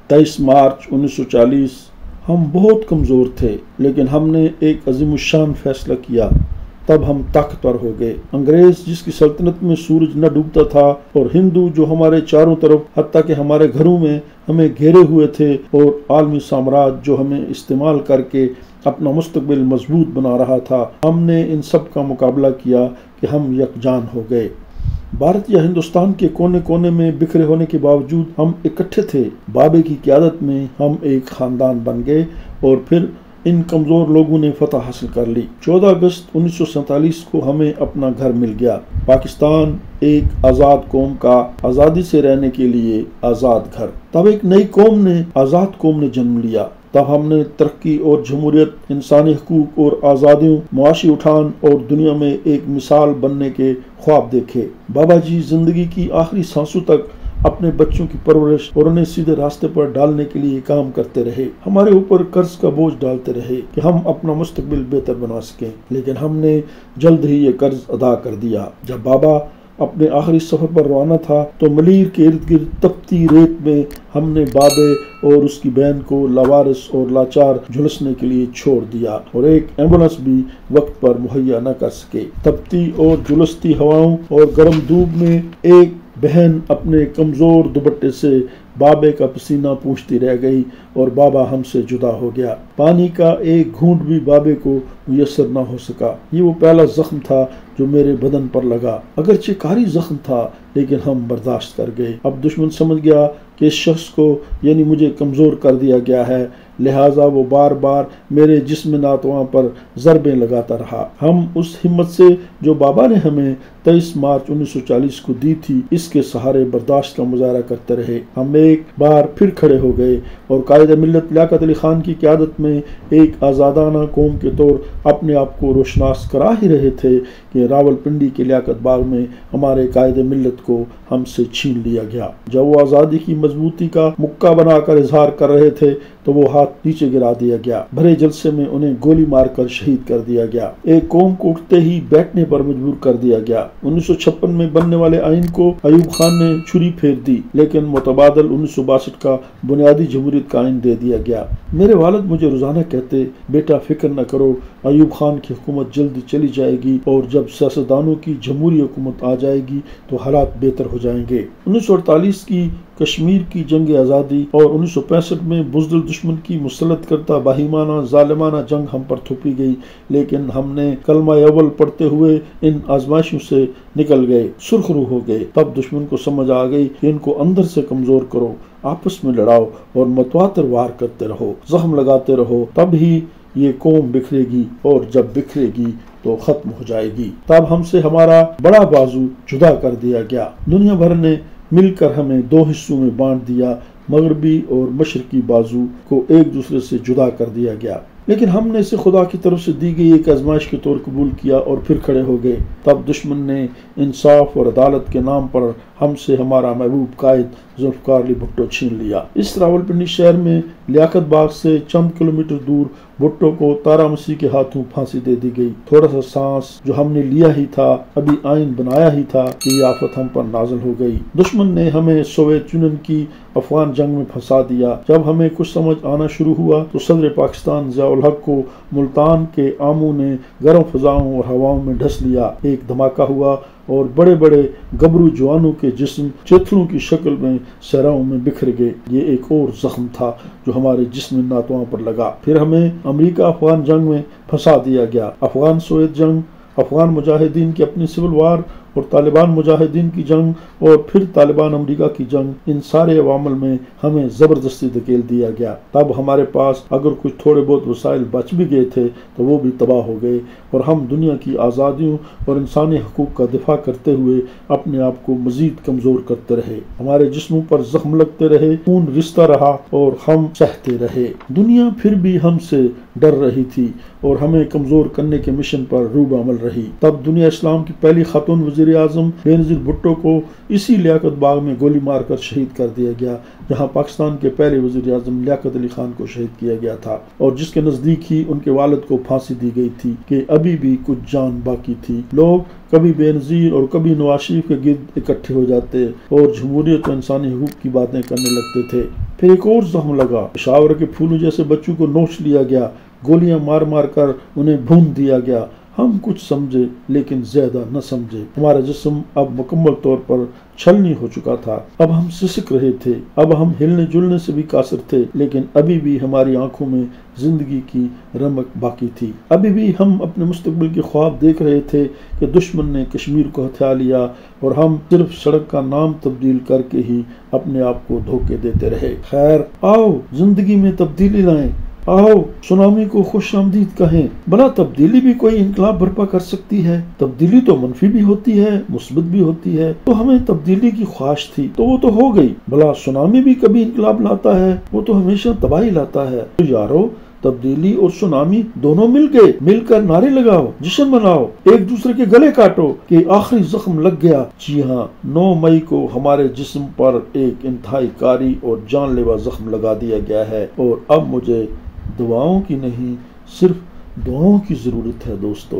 23 मार्च 1940। हम बहुत कमज़ोर थे, लेकिन हमने एक अजीमुशान फैसला किया। तब हम ताकतवर हो गए। अंग्रेज जिसकी सल्तनत में सूरज न डूबता था, और हिंदू जो हमारे चारों तरफ हत्ता के हमारे घरों में हमें घेरे हुए थे, और आलमी साम्राज्य जो हमें इस्तेमाल करके अपना मुस्तकबिल मजबूत बना रहा था, हमने इन सब का मुकाबला किया कि हम यकजान हो गए। भारत या हिंदुस्तान के कोने कोने में बिखरे होने के बावजूद हम इकट्ठे थे। बाबे की क़यादत में हम एक खानदान बन गए, और फिर इन कमज़ोर लोगों ने फतह हासिल कर ली। 14 अगस्त 1947 को हमें अपना घर मिल गया। पाकिस्तान एक आज़ाद कौम का आज़ादी से रहने के लिए आज़ाद घर। तब एक नई कौम ने, आज़ाद कौम ने जन्म लिया। तब हमने तरक्की और जमहूरियत, इंसानी हकूक और आज़ादियों, मुआशी उठान और दुनिया में एक मिसाल बनने के ख्वाब देखे। बाबा जी जिंदगी की आखिरी सांसों तक अपने बच्चों की परवरिश और उन्हें सीधे रास्ते पर डालने के लिए काम करते रहे। हमारे ऊपर कर्ज का बोझ डालते रहे कि हम अपना मुस्तकबिल बेहतर बना सकें, लेकिन हमने जल्द ही ये कर्ज अदा कर दिया। जब बाबा अपने आखिरी सफर पर रवाना था, तो मलीर के इर्द गिर्द तपती रेत में हमने बाबे और उसकी बहन को लावारिस और लाचार झुलसने के लिए छोड़ दिया, और एक एम्बुलेंस भी वक्त पर मुहैया न कर सके। तपती और झुलसती हवाओं और गर्म धूप में एक बहन अपने कमज़ोर दुपट्टे से बाबे का पसीना पूंछती रह गई, और बाबा हमसे जुदा हो गया। पानी का एक घूंट भी बाबे को मुयस्सर न हो सका। ये वो पहला जख्म था जो मेरे बदन पर लगा। अगरचे कारी जख्म था, लेकिन हम बर्दाश्त कर गए। अब दुश्मन समझ गया कि इस शख्स को, यानी मुझे, कमज़ोर कर दिया गया है, लिहाजा वो बार बार मेरे जिस्म नातवां पर ज़रबें लगाता रहा। हम उस हिम्मत से जो बाबा ने हमें 23 मार्च 1940 को दी थी, इसके सहारे बर्दाश्त का मुजाहरा करते रहे। हम एक बार फिर खड़े हो गए और कायदे मिल्लत लियाकत अली खान की क़यादत में एक आज़ादाना कौम के तौर अपने आप को रोशनास करा ही रहे थे कि रावलपिंडी के लियाकत बाग में हमारे कायदे मिल्लत को हमसे छीन लिया गया। जब वो आज़ादी की मजबूती का मुक्का बनाकर इजहार कर रहे थे, तो वो हाथ नीचे गिरा दिया गया। भरे जलसे में उन्हें गोली मारकर शहीद कर दिया गया। एक कौम को उठते ही बैठने पर मजबूर कर दिया गया। 1956 में बनने वाले आइन को अयूब खान ने छुरी फेर दी, लेकिन मुतबादल 1962 का बुनियादी जमहूरियत का आइन दे दिया गया। मेरे वालिद मुझे रोजाना कहते, बेटा फिक्र न करो, अयूब खान की हुकूमत जल्दी चली जाएगी, और जब सियासतदानों की जमहूरी हुकूमत आ जाएगी तो हालात बेहतर हो जाएंगे। 1948 की कश्मीर की जंग आज़ादी और 1965 में बुज़दिल दुश्मन की मुसल्लत करता बाहिमाना जालिमाना जंग हम पर थोपी गई, लेकिन हमने कलमा अव्वल पढ़ते हुए इन आजमाइशों से निकल गए, सुरखरू हो गए। तब दुश्मन को समझ आ गई कि इनको अंदर से कमज़ोर करो, आपस में लड़ाओ और मतवातर वार करते रहो, जख्म लगाते रहो, तब ही ये कौम बिखरेगी, और जब बिखरेगी तो खत्म हो जाएगी। तब हमसे हमारा बड़ा बाजू जुदा कर दिया गया। दुनिया भर ने मिलकर हमें दो हिस्सों में बांट दिया। मगरबी और मशरकी बाजू को एक दूसरे से जुदा कर दिया गया, लेकिन हमने इसे खुदा की तरफ से दी गई एक आजमाइश के तौर कबूल किया और फिर खड़े हो गए। तब दुश्मन ने इंसाफ और अदालत के नाम पर हमसे हमारा महबूब कायद जुल्फ़िकार अली भुट्टो छीन लिया। इस रावलपिंडी शहर में लियाकत बाग से चंद किलोमीटर दूर भुट्टो को तारा मसीह के हाथों फांसी दे दी गई। थोड़ा सा सांस जो हमने लिया ही था, अभी आइन बनाया ही था, कि ये आफत हम पर नाज़िल हो गई। दुश्मन ने हमें सोवियत यूनियन की अफगान जंग में फंसा दिया। जब हमें कुछ समझ आना शुरू हुआ, तो सदर पाकिस्तान ज़ियाउल हक को मुल्तान के आमों ने गर्म फजाओं और हवाओं में ढस लिया। एक धमाका हुआ और बड़े बड़े गबरू जवानों के जिस्म चेथलों की शक्ल में सहराओं में बिखर गए। ये एक और जख्म था जो हमारे जिस्म नातवां पर लगा। फिर हमें अमेरिका अफगान जंग में फंसा दिया गया। अफगान सोवियत जंग, अफगान मुजाहिदीन की अपनी सिविल वार और तालिबान मुजाहिदीन की जंग, और फिर तालिबान अमेरिका की जंग, इन सारे अवामल में हमें ज़बरदस्ती धकेल दिया गया। तब हमारे पास अगर कुछ थोड़े बहुत वसाइल बच भी गए थे, तो वो भी तबाह हो गए, और हम दुनिया की आज़ादियों और इंसानी हकूक़ का दिफा करते हुए अपने आप को मज़ीद कमज़ोर करते रहे। हमारे जिस्मों पर जख्म लगते रहे, खून रिश्ता रहा, और हम सहते रहे। दुनिया फिर भी हमसे डर रही थी, और हमें कमजोर करने के मिशन पर रूबअमल रही। तब दुनिया इस्लाम की पहली खातून वज़ीर आज़म बेनज़ीर भुट्टो को इसी लियाकत बाग में गोली मारकर शहीद कर दिया गया, जहां पाकिस्तान के पहले वज़ीर आज़म लियाकत अली खान को शहीद किया गया था और जिसके नजदीक ही उनके वालिद को फांसी दी गई थी कि अभी भी कुछ जान बाकी थी। लोग कभी बेनज़ीर और कभी नवाज शरीफ के गिर्द इकट्ठे हो जाते और जमहूरियत और इंसानी हुकूक की बातें करने लगते थे। फिर एक और जख्म लगा, पेशावर के फूलों जैसे बच्चों को नोच लिया गया, गोलियां मार मार कर उन्हें भून दिया गया। हम कुछ समझे लेकिन ज्यादा न समझे। हमारा जिस्म अब मुकम्मल तौर पर छलनी हो चुका था। अब हम सिसक रहे थे, अब हम हिलने जुलने से भी कासिर थे, लेकिन अभी भी हमारी आंखों में जिंदगी की रमक बाकी थी। अभी भी हम अपने मुस्तकबिल के ख्वाब देख रहे थे कि दुश्मन ने कश्मीर को हथिया लिया और हम सिर्फ सड़क का नाम तब्दील करके ही अपने आप को धोखे देते रहे। खैर, आओ जिंदगी में तब्दीली लाएं, आओ सुनामी को खुशामदीद कहें। भला तब्दीली भी कोई इनकलाब बर्पा कर सकती है। तब्दीली तो मनफी भी होती है, मुस्बत भी होती है। तो हमें तब्दीली की ख्वाहिश थी तो वो तो हो गई। भला सुनामी भी कभी इनकलाब लाता है, वो तो हमेशा तबाही लाता है। तो यारो, तब्दीली और सुनामी दोनों मिल गए, मिलकर नारे लगाओ, जश्न मनाओ, एक दूसरे के गले काटो कि आखिरी जख्म लग गया। जी हाँ, 9 मई को हमारे जिस्म पर एक इंतहाई कारी और जानलेवा जख्म लगा दिया गया है और अब मुझे दुआओं की नहीं, सिर्फ दुआओं की जरूरत है दोस्तों।